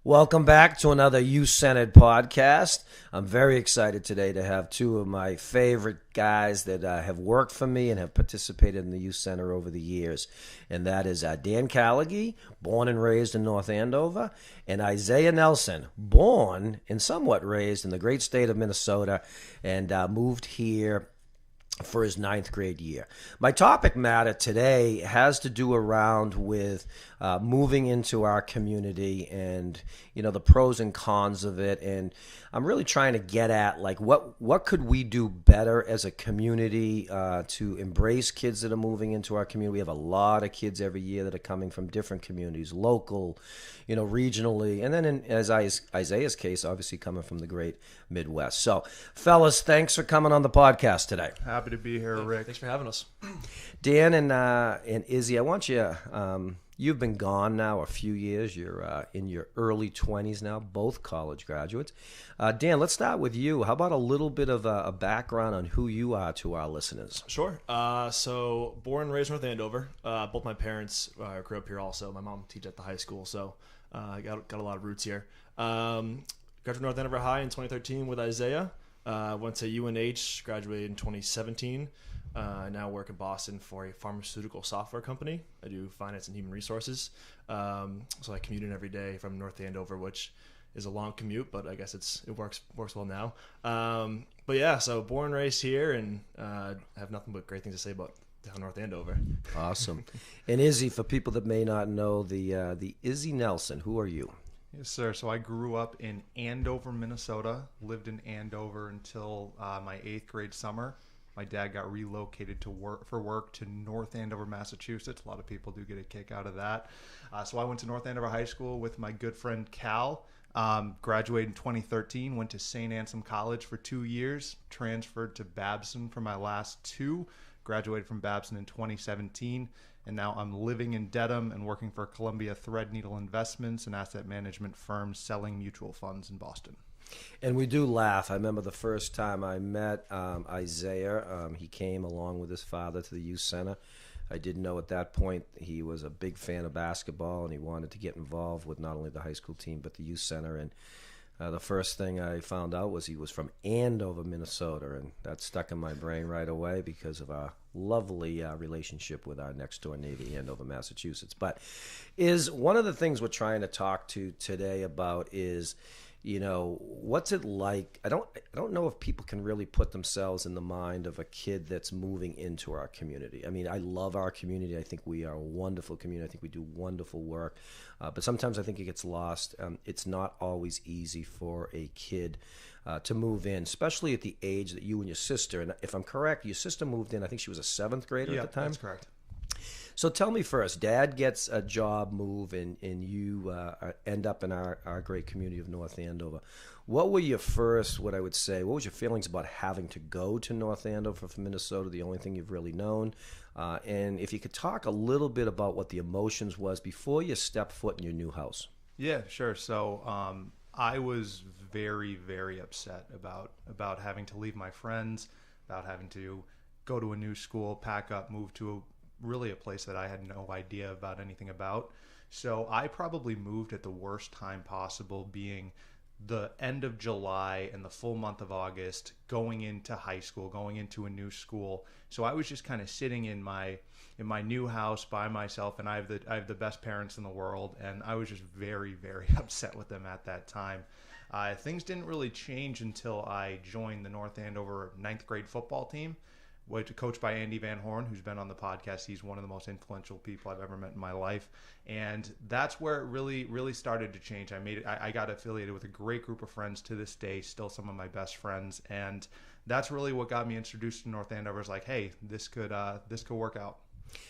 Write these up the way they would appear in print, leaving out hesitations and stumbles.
Welcome back to another You-Centered podcast. I'm very excited today to have two of my favorite guys that have worked for me and have participated in the Youth Center over the years. And that is Dan Callagy, born and raised in North Andover, and Isaiah Nelsen, born and somewhat raised in the great state of Minnesota and moved here for his 9th grade year. My topic matter today has to do around with moving into our community and, the pros and cons of it. And I'm really trying to get at, like, what could we do better as a community to embrace kids that are moving into our community. We have a lot of kids every year that are coming from different communities, local, regionally, and then in Isaiah's case, obviously coming from the great Midwest. So, fellas, thanks for coming on the podcast today. Happy to be here, Rick. Thanks for having us. Dan and Izzy, I want you, you've been gone now a few years. You're in your early 20s now, both college graduates. Dan, let's start with you. How about a little bit of a background on who you are to our listeners? Sure. So born and raised in North Andover. Both my parents grew up here also. My mom teaches at the high school, so I got a lot of roots here. Graduated North Andover High in 2013 with Isaiah. Went to UNH, graduated in 2017. I now work in Boston for a pharmaceutical software company. I do finance and human resources. So I commute in every day from North Andover, which is a long commute, but I guess it works well now. But yeah, so born and raised here, and have nothing but great things to say about down North Andover. Awesome. And Izzy, for people that may not know, the Izzy Nelsen, who are you? Yes, sir. So I grew up in Andover, Minnesota, lived in Andover until my 8th grade summer. My dad got relocated to work to North Andover, Massachusetts. A lot of people do get a kick out of that. So I went to North Andover High School with my good friend Cal. Graduated in 2013, went to St. Anselm College for 2 years, transferred to Babson for my last 2, graduated from Babson in 2017, and now I'm living in Dedham and working for Columbia Threadneedle Investments, an asset management firm selling mutual funds in Boston. And we do laugh. I remember the first time I met Isaiah. He came along with his father to the youth center. I didn't know at that point he was a big fan of basketball, and he wanted to get involved with not only the high school team but the youth center. And the first thing I found out was he was from Andover, Minnesota, and that stuck in my brain right away because of our lovely relationship with our next-door neighbor, Andover, Massachusetts. But is one of the things we're trying to talk to today about is, what's it like? I don't know if people can really put themselves in the mind of a kid that's moving into our community. I mean, I love our community. I think we are a wonderful community. I think we do wonderful work. But sometimes I think it gets lost. It's not always easy for a kid to move in, especially at the age that you and your sister, and if I'm correct, your sister moved in, I think she was a 7th grader at the time? That's correct. So tell me first, Dad gets a job move and you end up in our great community of North Andover. What were your first, what was your feelings about having to go to North Andover from Minnesota, the only thing you've really known? And if you could talk a little bit about what the emotions was before you stepped foot in your new house. Yeah, sure. So I was very, very upset about having to leave my friends, about having to go to a new school, pack up, move to really a place that I had no idea about anything about. So I probably moved at the worst time possible, being the end of July and the full month of August, going into high school, going into a new school. So I was just kind of sitting in my new house by myself, and I have the best parents in the world, and I was just very, very upset with them at that time. Things didn't really change until I joined the North Andover 9th grade football team, coached by Andy Van Horn, who's been on the podcast. He's one of the most influential people I've ever met in my life. And that's where it really, really started to change. I got affiliated with a great group of friends to this day, still some of my best friends. And that's really what got me introduced to North Andover. Is like, hey, this could work out.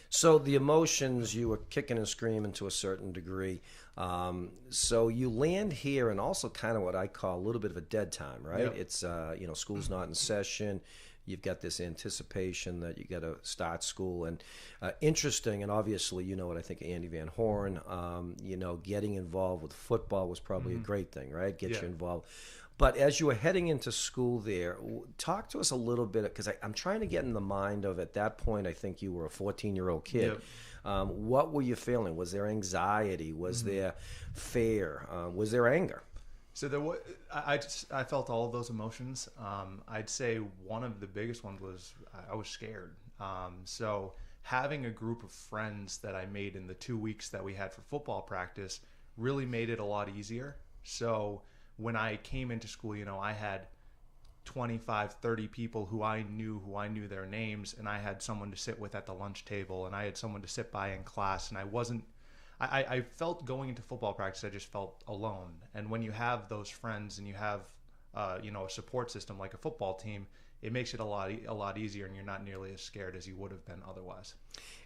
So the emotions, you were kicking and screaming to a certain degree. So you land here and also kind of what I call a little bit of a dead time, right? Yep. It's, school's not in session. You've got this anticipation that you got to start school, and interesting. And obviously, you know what I think of Andy Van Horn. Getting involved with football was probably a great thing, right? Get you involved. But as you were heading into school there, talk to us a little bit, because I'm trying to get in the mind of, at that point, I think you were a 14-year-old kid. What were you feeling? Was there anxiety? Was there fear? Was there anger? So I felt all of those emotions. I'd say one of the biggest ones was I was scared. So having a group of friends that I made in the 2 weeks that we had for football practice really made it a lot easier. So when I came into school, I had 25, 30 people who I knew their names, and I had someone to sit with at the lunch table, and I had someone to sit by in class, and I felt going into football practice, I just felt alone. And when you have those friends and you have, a support system like a football team, it makes it a lot easier, and you're not nearly as scared as you would have been otherwise.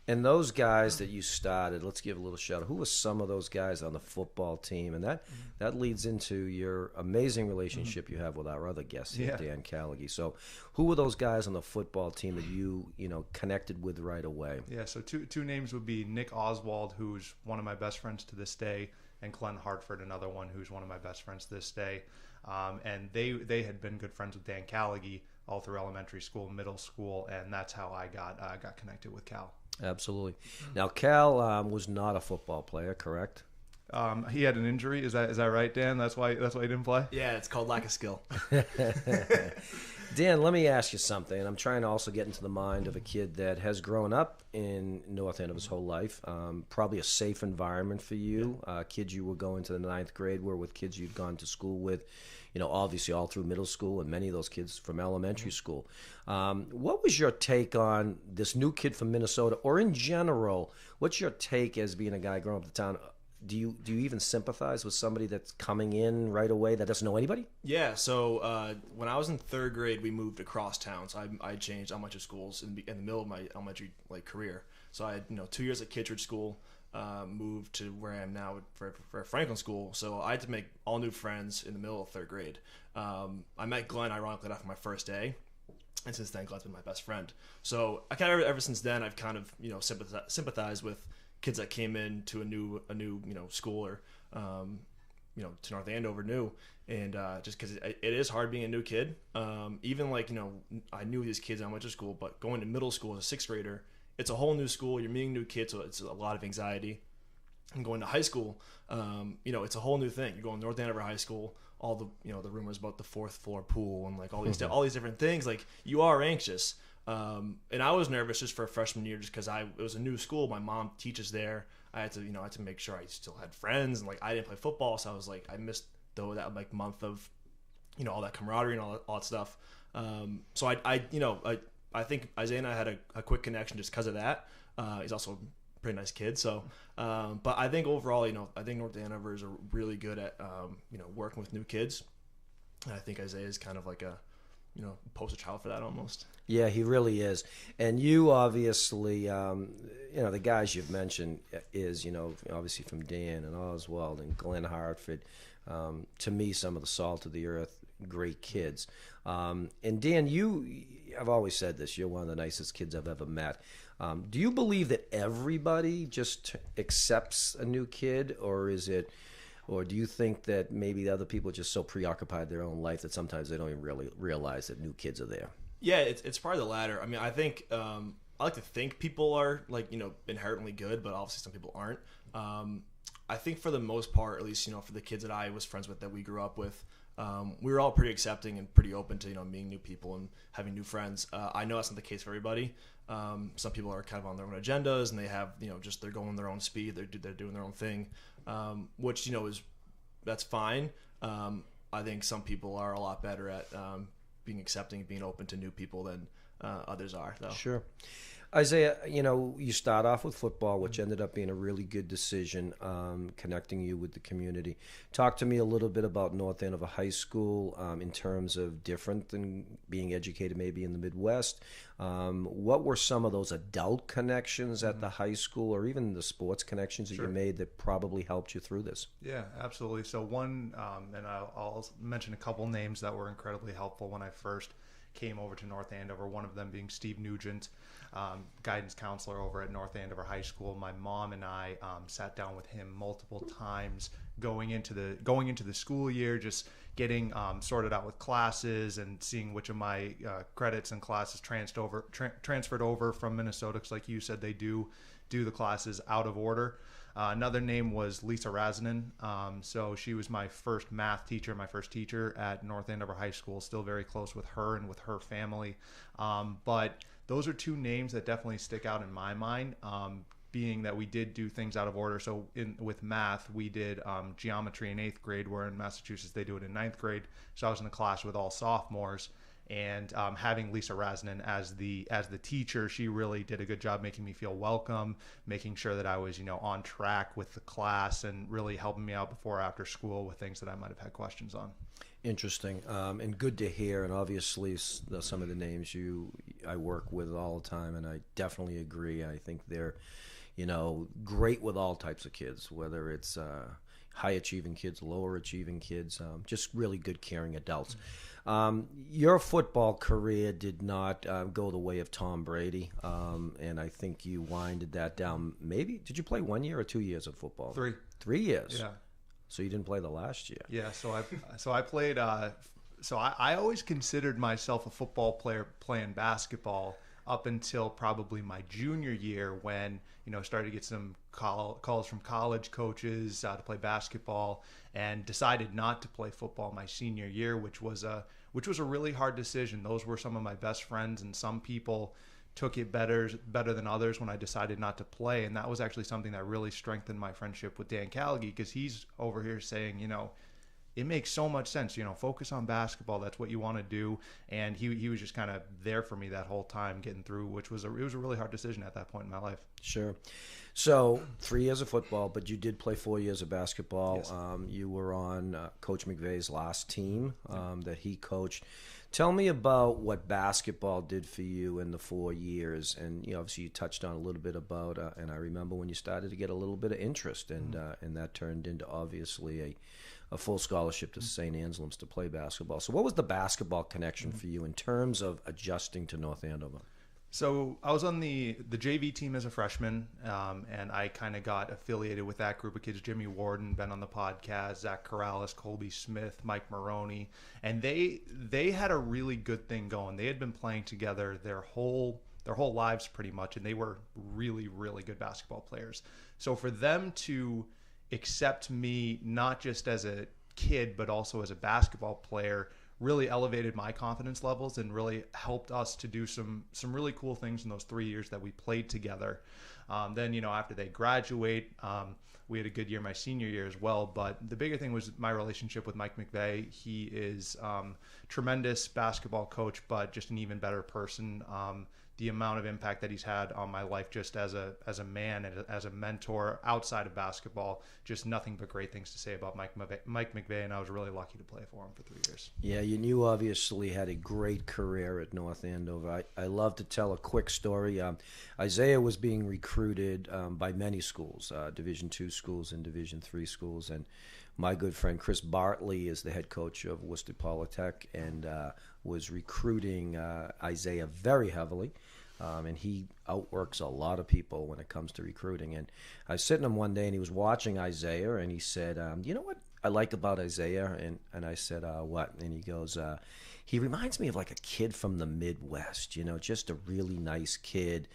And those guys that you started, let's give a little shout out. Who were some of those guys on the football team? And that leads into your amazing relationship you have with our other guest here, Dan Callagy. So who were those guys on the football team that you connected with right away? Yeah, so two names would be Nick Oswald, who's one of my best friends to this day, and Glenn Hartford, another one who's one of my best friends to this day. And they had been good friends with Dan Callagy all through elementary school, middle school, and that's how I got connected with Cal. Absolutely. Now, Cal was not a football player, correct? He had an injury. Is that right, Dan? That's why he didn't play? Yeah, it's called lack of skill. Dan, let me ask you something. And I'm trying to also get into the mind of a kid that has grown up in North Andover his whole life. Probably a safe environment for you. Kids you were going to the 9th grade were with kids you'd gone to school with, obviously all through middle school, and many of those kids from elementary school. What was your take on this new kid from Minnesota, or in general, what's your take as being a guy growing up in the town? Do you even sympathize with somebody that's coming in right away that doesn't know anybody? Yeah, so when I was in 3rd grade, we moved across town. So I changed elementary schools in the middle of my elementary career. So I had 2 years at Kittredge School, moved to where I am now for Franklin School. So I had to make all new friends in the middle of 3rd grade. I met Glenn, ironically, after my first day. And since then, Glenn's been my best friend. So I kind of ever since then, I've kind of sympathized with kids that came in to a new school, or to North Andover new, and just because it is hard being a new kid. Even I knew these kids I went to school, but going to middle school as a 6th grader, it's a whole new school. You're meeting new kids, so it's a lot of anxiety. And going to high school, it's a whole new thing. You're going to North Andover High School. All the the rumors about the 4th floor pool and all these different things. You are anxious. And I was nervous just for a freshman year, just because it was a new school. My mom teaches there. I had to make sure I still had friends, and I didn't play football, so I was I missed that month of all that camaraderie and all that stuff. So I think Isaiah and I had a quick connection just because of that. He's also a pretty nice kid. So, but I think overall, I think North Andover is really good at working with new kids. And I think Isaiah is kind of like a poster child for that almost. Yeah, he really is. And you obviously, the guys you've mentioned is, obviously from Dan and Oswald and Glenn Hartford, to me, some of the salt of the earth, great kids. And Dan, I've always said this, you're one of the nicest kids I've ever met. Do you believe that everybody just accepts a new kid, or do you think that maybe the other people are just so preoccupied with their own life that sometimes they don't even really realize that new kids are there? Yeah, it's probably the latter. I mean, I think I like to think people are inherently good, but obviously some people aren't. I think for the most part, at least for the kids that I was friends with, that we grew up with, we were all pretty accepting and pretty open to meeting new people and having new friends. I know that's not the case for everybody. Some people are kind of on their own agendas, and they have they're going their own speed. They're doing their own thing, which that's fine. I think some people are a lot better at being accepting, being open to new people than others are, though. Sure. Isaiah, you start off with football, which ended up being a really good decision, connecting you with the community. Talk to me a little bit about North Andover High School in terms of different than being educated maybe in the Midwest. What were some of those adult connections at the high school, or even the sports connections that you made that probably helped you through this? Yeah, absolutely. So one, and I'll mention a couple names that were incredibly helpful when I first came over to North Andover, one of them being Steve Nugent, guidance counselor over at North Andover High School. My mom and I sat down with him multiple times going into the school year, just getting sorted out with classes and seeing which of my credits and classes transferred over from Minnesota, because like you said, they do, do the classes out of order. Another name was Lisa Razanen. So she was my first math teacher, my first teacher at North Andover High School. Still very close with her and with her family. But those are two names that definitely stick out in my mind, being that we did do things out of order. So with math, we did geometry in 8th grade, where in Massachusetts they do it in 9th grade. So I was in a class with all sophomores. And having Lisa Razanen as the teacher, she really did a good job making me feel welcome, making sure that I was, on track with the class, and really helping me out before or after school with things that I might have had questions on. Interesting, and good to hear. And obviously, some of the names I work with all the time, and I definitely agree. I think they're, great with all types of kids, whether it's high achieving kids, lower achieving kids, just really good, caring adults. Your football career did not go the way of Tom Brady, and I think you winded that down. Maybe, did you play 1 year or 2 years of football? 3. 3 years? Yeah. So you didn't play the last year? Yeah, so I played, I always considered myself a football player playing basketball up until probably my junior year, when started to get some calls from college coaches to play basketball, and decided not to play football my senior year, which was a really hard decision. Those were some of my best friends, and some people took it better than others when I decided not to play. And that was actually something that really strengthened my friendship with Dan Callagy, because he's over here saying, it makes so much sense, focus on basketball. That's what you want to do. And he was just kind of there for me that whole time, getting through, which was it was a really hard decision at that point in my life. Sure. So 3 years of football, but you did play 4 years of basketball. Yes. You were on Coach McVay's last team that he coached. Tell me about what basketball did for you in the 4 years. And obviously you touched on a little bit about, and I remember when you started to get a little bit of interest, and that turned into obviously a full scholarship to St. Anselm's to play basketball. So what was the basketball connection for you in terms of adjusting to North Andover? So I was on the JV team as a freshman, and I kind of got affiliated with that group of kids. Jimmy Warden, been on the podcast, Zach Corrales, Colby Smith, Mike Maroney, and they had a really good thing going. They had been playing together their whole lives pretty much, and they were really, really good basketball players. So for them to accept me not just as a kid but also as a basketball player really elevated my confidence levels, and really helped us to do some really cool things in those 3 years that we played together. Then after they graduate, we had a good year my senior year as well. But the bigger thing was my relationship with Mike McVay. He is tremendous basketball coach, but just an even better person. The amount of impact that he's had on my life just as a man and as a mentor outside of basketball, just nothing but great things to say about Mike McVay, and I was really lucky to play for him for 3 years. Yeah, you obviously had a great career at North Andover. I love to tell a quick story. Isaiah was being recruited by many schools, Division II schools and Division III schools, and my good friend Chris Bartley is the head coach of Worcester Polytech, and was recruiting Isaiah very heavily. And he outworks a lot of people when it comes to recruiting. And I was sitting him one day, and he was watching Isaiah, and he said, you know what I like about Isaiah? And I said, what? And he goes, he reminds me of like a kid from the Midwest, just a really nice kid.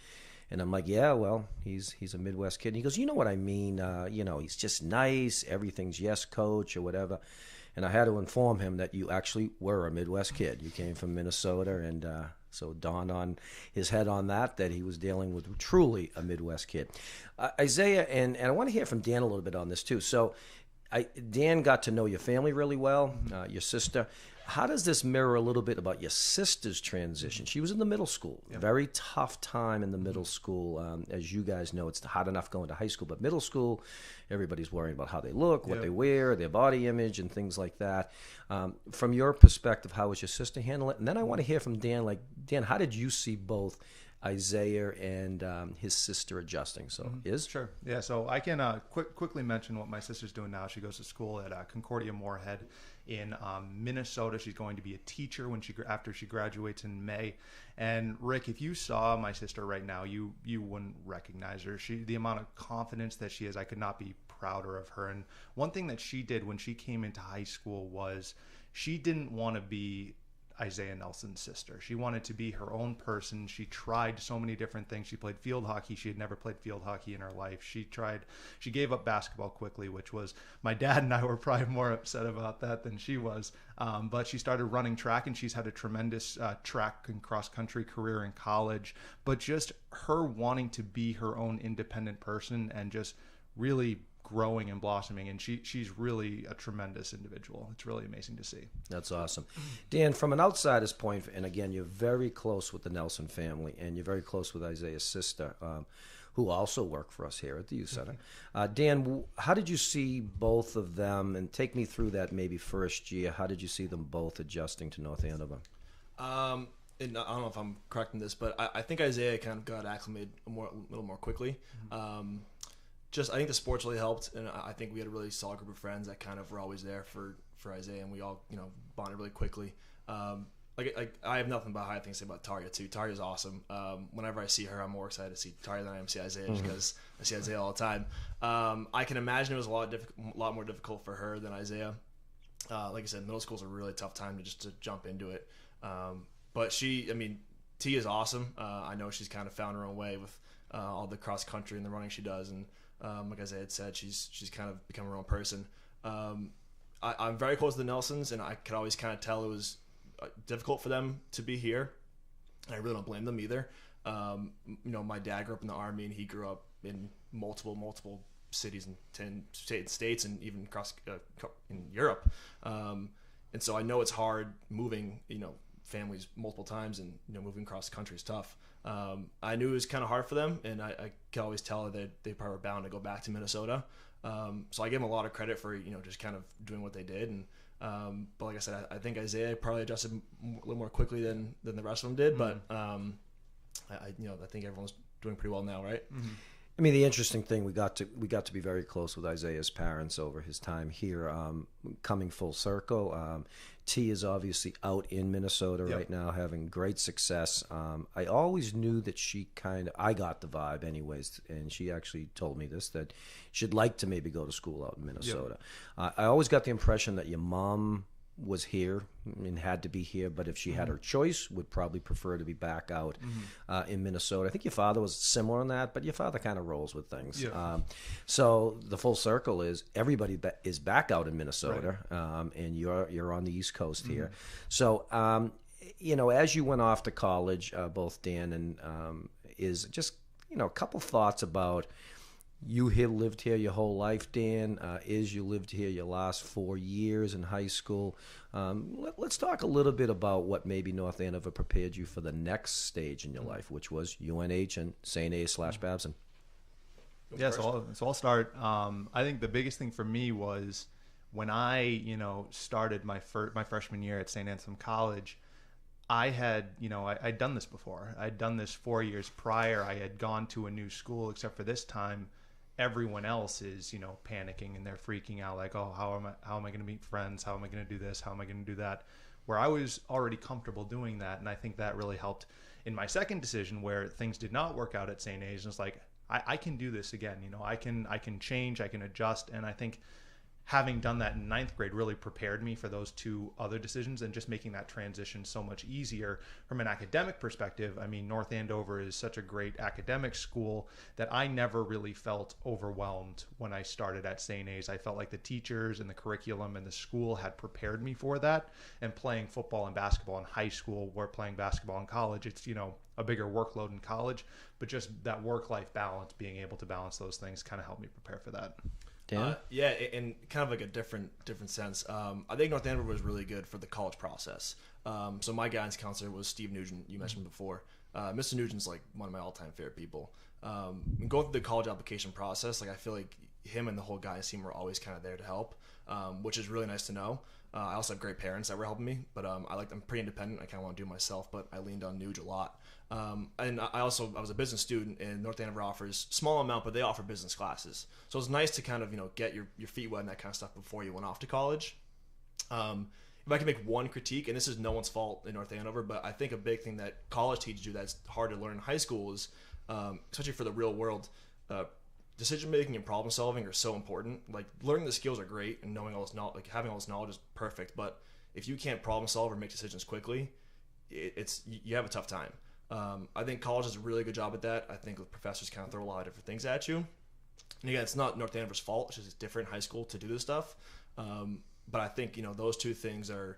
And I'm like, yeah, well, he's a Midwest kid. And he goes, you know what I mean? He's just nice. Everything's yes, coach, or whatever. And I had to inform him that you actually were a Midwest kid. You came from Minnesota, and so it dawned on his head on that he was dealing with truly a Midwest kid. Isaiah, and I want to hear from Dan a little bit on this too. So Dan got to know your family really well, your sister. How does this mirror a little bit about your sister's transition? She was in the middle school. Yep. Very tough time in the middle school. As you guys know, it's hard enough going to high school, but middle school, everybody's worrying about how they look, what they wear, their body image, and things like that. From your perspective, how was your sister handle it? And then I want to hear from Dan. Dan, how did you see both Isaiah and his sister adjusting? So Sure. Yeah, so I can quickly mention what my sister's doing now. She goes to school at Concordia Moorhead in Minnesota. She's going to be a teacher after she graduates in May. And Rick, if you saw my sister right now, you wouldn't recognize her. The amount of confidence that she has, I could not be prouder of her. And one thing that she did when she came into high school was she didn't want to be Isaiah Nelson's sister. She wanted to be her own person. She tried so many different things. She played field hockey. She had never played field hockey in her life. She gave up basketball quickly, which was, my dad and I were probably more upset about that than she was. But she started running track, and she's had a tremendous track and cross country career in college. But just her wanting to be her own independent person and just really growing and blossoming, and she's really a tremendous individual. It's really amazing to see. That's awesome. Dan, from an outsider's point, and again, you're very close with the Nelsen family, and you're very close with Isaiah's sister, who also work for us here at the Youth Center. Dan, how did you see both of them, and take me through that maybe first year? How did you see them both adjusting to North Andover? And I don't know if I'm correct in this, but I think Isaiah kind of got acclimated a little more quickly. I think the sports really helped, and I think we had a really solid group of friends that kind of were always there for Isaiah, and we all bonded really quickly. Like I have nothing but high things to say about Tarya too. Tarya's awesome. Whenever I see her, I'm more excited to see Tarya than I am to see Isaiah, just because I see Isaiah all the time. I can imagine it was a lot more difficult for her than Isaiah. Like I said, middle school is a really tough time to jump into it. But T is awesome. I know she's kind of found her own way with all the cross country and the running she does, and like Isaiah had said, she's kind of become her own person. I'm very close to the Nelsons, and I could always kind of tell it was difficult for them to be here, and I really don't blame them either. My dad grew up in the Army, and he grew up in multiple cities and 10 states, and even across in Europe. And so I know it's hard moving, families multiple times, and moving across the country is tough. I knew it was kind of hard for them, and I could always tell that they probably were bound to go back to Minnesota. So I give them a lot of credit for just kind of doing what they did. And but like I said, I think Isaiah probably adjusted a little more quickly than the rest of them did. But I think everyone's doing pretty well now, right? Mm-hmm. I mean, the interesting thing, we got to be very close with Isaiah's parents over his time here. Coming full circle, T is obviously out in Minnesota right now, having great success. I always knew that I got the vibe anyways, and she actually told me this, that she'd like to maybe go to school out in Minnesota. I always got the impression that your mom was here and had to be here, but if she had her choice, would probably prefer to be back out in Minnesota. I think your father was similar on that, but your father kind of rolls with things. So the full circle is everybody is back out in Minnesota, and you're on the East Coast here. So as you went off to college, both Dan and is just a couple thoughts about. You lived here your whole life, Dan. You lived here your last 4 years in high school. Let's talk a little bit about what maybe North Andover prepared you for the next stage in your life, which was UNH and St. A/Babson. Yeah, so I'll start. I think the biggest thing for me was when I, started my freshman year at St. Anselm College. I had, I'd done this before. I'd done this 4 years prior. I had gone to a new school, except for this time. Everyone else is, panicking, and they're freaking out, like, oh, how am I going to meet friends? How am I going to do this? How am I going to do that? Where I was already comfortable doing that, and I think that really helped in my second decision, where things did not work out at St. A's. And it's like, I can do this again. I can change, I can adjust, and I think having done that in ninth grade really prepared me for those two other decisions, and just making that transition so much easier from an academic perspective. I mean, North Andover is such a great academic school that I never really felt overwhelmed when I started at St. A's. I felt like the teachers and the curriculum and the school had prepared me for that. And playing football and basketball in high school, or playing basketball in college, it's, a bigger workload in college, but just that work-life balance, being able to balance those things kind of helped me prepare for that. In kind of like a different sense. I think North Andover was really good for the college process. So my guidance counselor was Steve Nugent, you mentioned before. Mr. Nugent's like one of my all-time favorite people. Going through the college application process, like I feel like him and the whole guidance team were always kind of there to help, which is really nice to know. I also have great parents that were helping me, but I'm pretty independent. I kind of want to do it myself, but I leaned on Nuge a lot. And I was a business student, and North Andover offers small amount, but they offer business classes. So it's nice to kind of, get your feet wet and that kind of stuff before you went off to college. If I can make one critique, and this is no one's fault in North Andover, but I think a big thing that college teaches you that's hard to learn in high school is, especially for the real world, decision making and problem solving are so important. Like learning the skills are great, and knowing all this knowledge, like having all this knowledge is perfect. But if you can't problem solve or make decisions quickly, you have a tough time. I think college does a really good job at that. I think the professors kind of throw a lot of different things at you. And again, it's not North Andover's fault. It's just it's different in high school to do this stuff. But I think, those two things are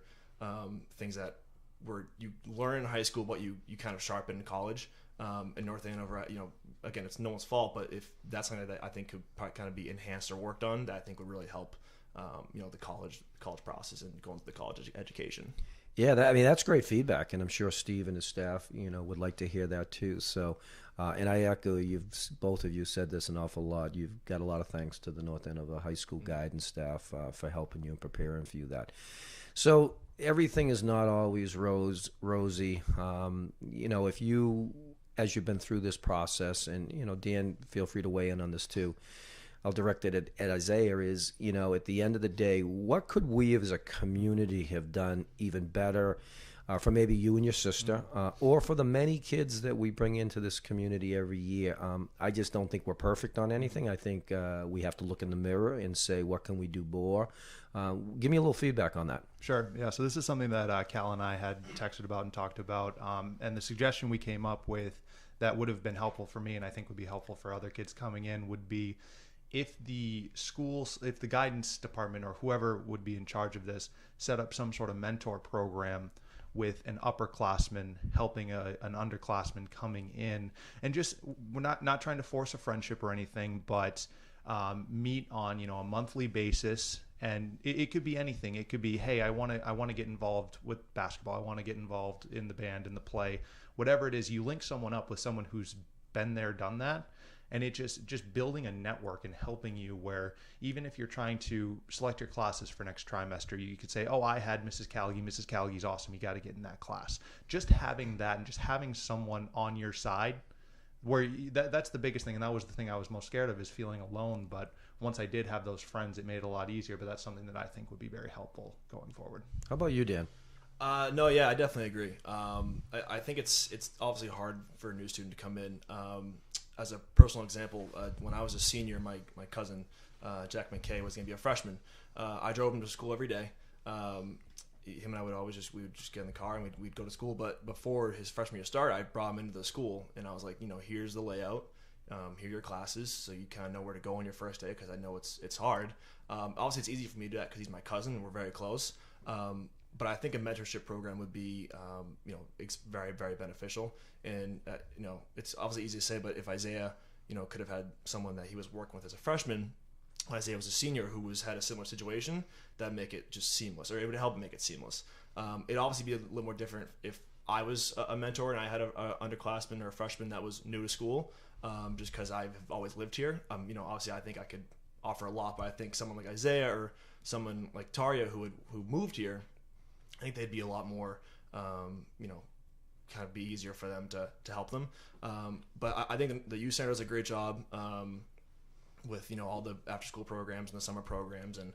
things that you learn in high school, but you kind of sharpen in college. In North Andover, again, it's no one's fault, but if that's something that I think could probably kind of be enhanced or worked on, that I think would really help, the college process and going to the college education. Yeah, that's great feedback, and I'm sure Steve and his staff, would like to hear that too. So, and I echo, both of you said this an awful lot. You've got a lot of thanks to the North Andover High School guidance staff for helping you and preparing for you that. So everything is not always rosy. If you, as you've been through this process, and Dan, feel free to weigh in on this too. I'll direct it at Isaiah. Is at the end of the day, what could we as a community have done even better for maybe you and your sister, or for the many kids that we bring into this community every year? I just don't think we're perfect on anything. I think we have to look in the mirror and say, what can we do more? Give me a little feedback on that. Sure. Yeah. So this is something that Cal and I had texted about and talked about. And the suggestion we came up with that would have been helpful for me, and I think would be helpful for other kids coming in, would be if the schools, if the guidance department or whoever would be in charge of this set up some sort of mentor program with an upperclassman helping an underclassman coming in, and just, we're not trying to force a friendship or anything, but meet on a monthly basis. And it could be anything. It could be, hey, I want to get involved with basketball. I want to get involved in the band, in the play, whatever it is. You link someone up with someone who's been there, done that. And it just building a network and helping you, where even if you're trying to select your classes for next trimester, you could say, oh, I had Mrs. Callagy. Mrs. Callagy's awesome. You got to get in that class. Just having that, and just having someone on your side, where that's the biggest thing. And that was the thing I was most scared of, is feeling alone. But once I did have those friends, it made it a lot easier. But that's something that I think would be very helpful going forward. How about you, Dan? No, yeah, I definitely agree. I think it's obviously hard for a new student to come in. As a personal example, when I was a senior, my cousin, Jack McKay, was going to be a freshman. I drove him to school every day. Him and I would just get in the car and we'd go to school. But before his freshman year started, I brought him into the school, and I was like, here's the layout. Here are your classes, so you kind of know where to go on your first day, because I know it's hard. Obviously, it's easy for me to do that because he's my cousin and we're very close. But I think a mentorship program would be, it's very, very beneficial. And, it's obviously easy to say, but if Isaiah, could have had someone that he was working with as a freshman, when Isaiah was a senior who had a similar situation, that'd make it just seamless, or it would help make it seamless. It'd obviously be a little more different if I was a mentor and I had a underclassman or a freshman that was new to school, just because I've always lived here. Obviously I think I could offer a lot, but I think someone like Isaiah or someone like Taria who moved here, I think they'd be a lot more, kind of be easier for them to help them. But I think the youth center does a great job with, all the after school programs and the summer programs. And,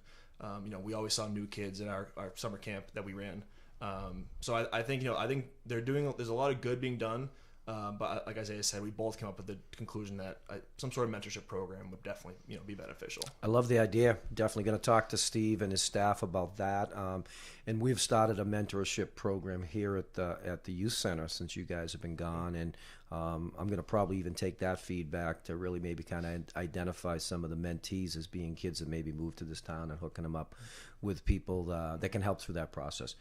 we always saw new kids in our summer camp that we ran. So I think there's a lot of good being done. But like Isaiah said, we both came up with the conclusion that some sort of mentorship program would definitely, be beneficial. I love the idea. Definitely going to talk to Steve and his staff about that. And we've started a mentorship program here at the youth center since you guys have been gone. And I'm going to probably even take that feedback to really maybe kind of identify some of the mentees as being kids that maybe moved to this town, and hooking them up with people that can help through that process.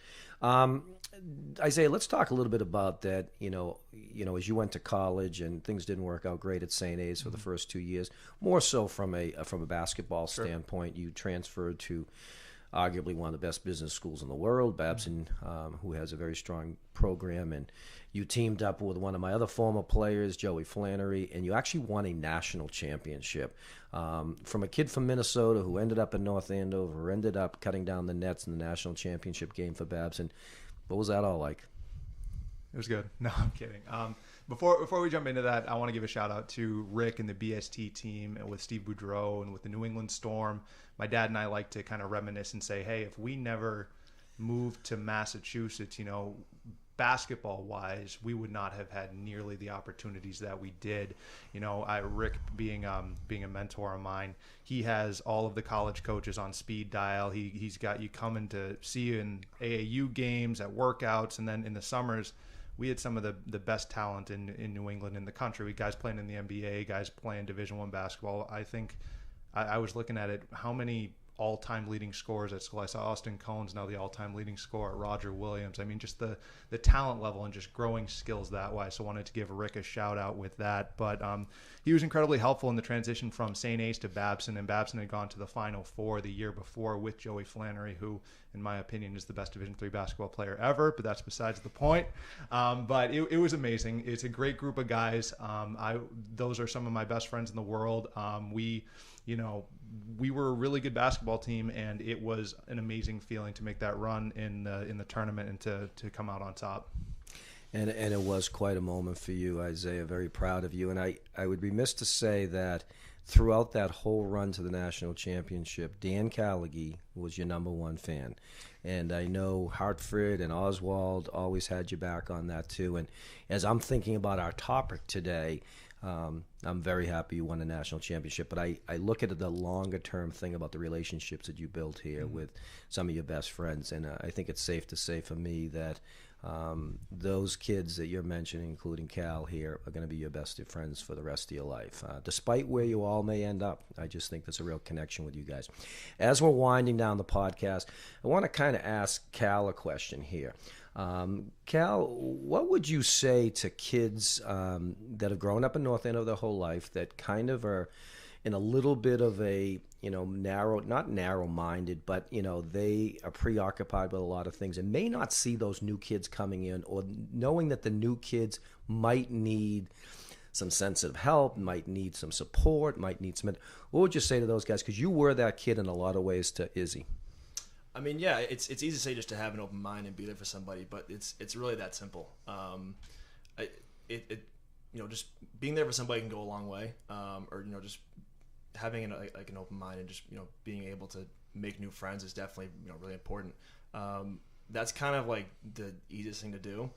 Isaiah, let's talk a little bit about that. As you went to college and things didn't work out great at St. A's for the first 2 years, more so from a basketball standpoint, you transferred to arguably one of the best business schools in the world, Babson, who has a very strong program, and you teamed up with one of my other former players, Joey Flannery, and you actually won a national championship. From a kid from Minnesota who ended up in North Andover, ended up cutting down the nets in the national championship game for Babson. What was that all like? It was good. No, I'm kidding. Before we jump into that, I want to give a shout out to Rick and the BST team, and with Steve Boudreau and with the New England Storm. My dad and I like to kind of reminisce and say, hey, if we never moved to Massachusetts, basketball wise, we would not have had nearly the opportunities that we did. Rick being a mentor of mine, he has all of the college coaches on speed dial. He's got you coming to see you in AAU games, at workouts, and then in the summers, we had some of the best talent in New England, in the country. We guys playing in the NBA, guys playing Division I basketball. I think I was looking at it, how many all-time leading scorers at school. I saw Austin Cohn's now the all-time leading scorer, Roger Williams. I mean, just the talent level and just growing skills that way. So I wanted to give Rick a shout out with that. But he was incredibly helpful in the transition from St. Ace to Babson, and Babson had gone to the Final Four the year before with Joey Flannery, who, in my opinion, is the best Division III basketball player ever, but that's besides the point. But it was amazing. It's a great group of guys. Those are some of my best friends in the world. We were a really good basketball team, and it was an amazing feeling to make that run in the tournament and to come out on top. And it was quite a moment for you, Isaiah. Very proud of you. And I would be remiss to say that throughout that whole run to the national championship, Dan Callagy was your number one fan. And I know Hartford and Oswald always had your back on that too. And as I'm thinking about our topic today, I'm very happy you won a national championship, but I look at the longer term thing about the relationships that you built here with some of your best friends, and I think it's safe to say for me that those kids that you're mentioning, including Cal here, are going to be your best of friends for the rest of your life. Despite where you all may end up, I just think there's a real connection with you guys. As we're winding down the podcast, I want to kind of ask Cal a question here. Cal, what would you say to kids that have grown up in North Andover their whole life that kind of are in a little bit of a, not narrow-minded, but, they are preoccupied with a lot of things and may not see those new kids coming in, or knowing that the new kids might need some sense of help, might need some support, might need some... What would you say to those guys? Because you were that kid in a lot of ways to Izzy. I mean, yeah, it's easy to say just to have an open mind and be there for somebody, but it's really that simple. Just being there for somebody can go a long way, or just having an open mind and just being able to make new friends is definitely really important. That's kind of like the easiest thing to do.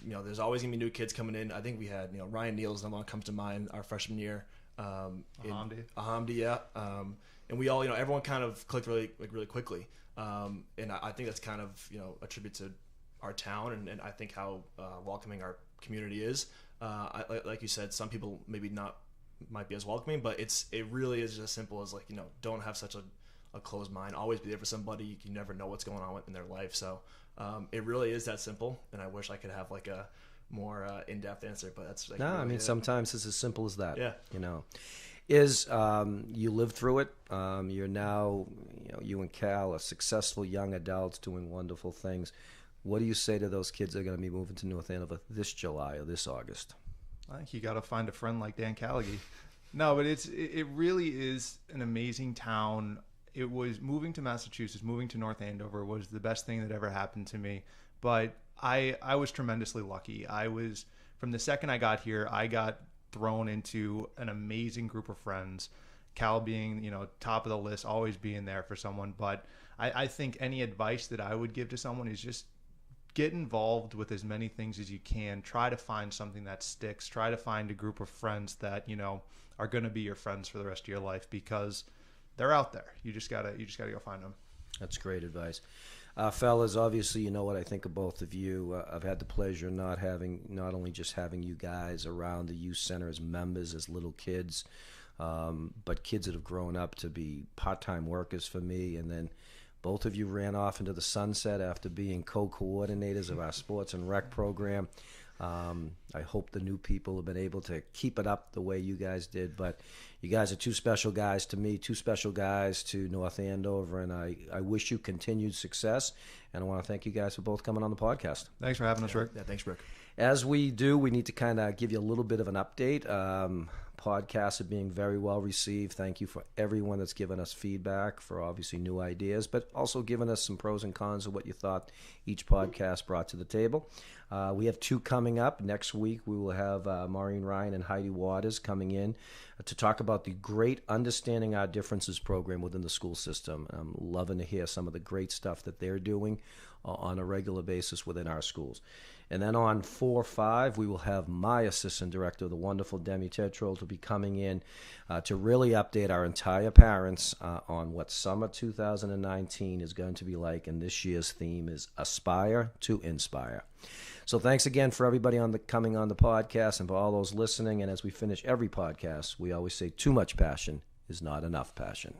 There's always gonna be new kids coming in. I think we had Ryan Neal's, the one comes to mind, our freshman year. Ahamdi, yeah. And we all, everyone kind of clicked really quickly. And I think that's kind of, a tribute to our town and I think how welcoming our community is. Like you said, some people might be as welcoming, but it really is just as simple as don't have such a closed mind. Always be there for somebody. You never know what's going on in their life. So it really is that simple. And I wish I could have a more in-depth answer, but that's sometimes it's as simple as that. Yeah. You lived through it. You're now, you and Cal are successful young adults doing wonderful things. What do you say to those kids that are going to be moving to North Andover this July or this August? I think you got to find a friend like Dan Callagy. No, but it really is an amazing town. It was moving to Massachusetts, moving to North Andover was the best thing that ever happened to me. But I was tremendously lucky. From the second I got here, I got thrown into an amazing group of friends. Cal being, top of the list, always being there for someone. But I think any advice that I would give to someone is just get involved with as many things as you can. Try to find something that sticks. Try to find a group of friends that, are going to be your friends for the rest of your life, because they're out there. You just gotta go find them. That's great advice. Fellas, obviously you know what I think of both of you. I've had the pleasure not only just having you guys around the youth center as members, as little kids, but kids that have grown up to be part-time workers for me, and then both of you ran off into the sunset after being co-coordinators of our sports and rec program. I hope the new people have been able to keep it up the way you guys did, but you guys are two special guys to me, two special guys to North Andover, and I wish you continued success, and I want to thank you guys for both coming on the podcast. Thanks for having us, Rick. Yeah, thanks, Rick. As we do, we need to kind of give you a little bit of an update. podcasts are being very well received. Thank you for everyone that's given us feedback, for obviously new ideas, but also giving us some pros and cons of what you thought each podcast brought to the table. We have 2 coming up. Next week, we will have Maureen Ryan and Heidi Waters coming in to talk about the great Understanding Our Differences program within the school system. I'm loving to hear some of the great stuff that they're doing on a regular basis within our schools. And then on 4/5, we will have my assistant director, the wonderful Demi Tetrol, to be coming in to really update our entire parents on what summer 2019 is going to be like. And this year's theme is Aspire to Inspire. So thanks again for everybody coming on the podcast and for all those listening. And as we finish every podcast, we always say too much passion is not enough passion.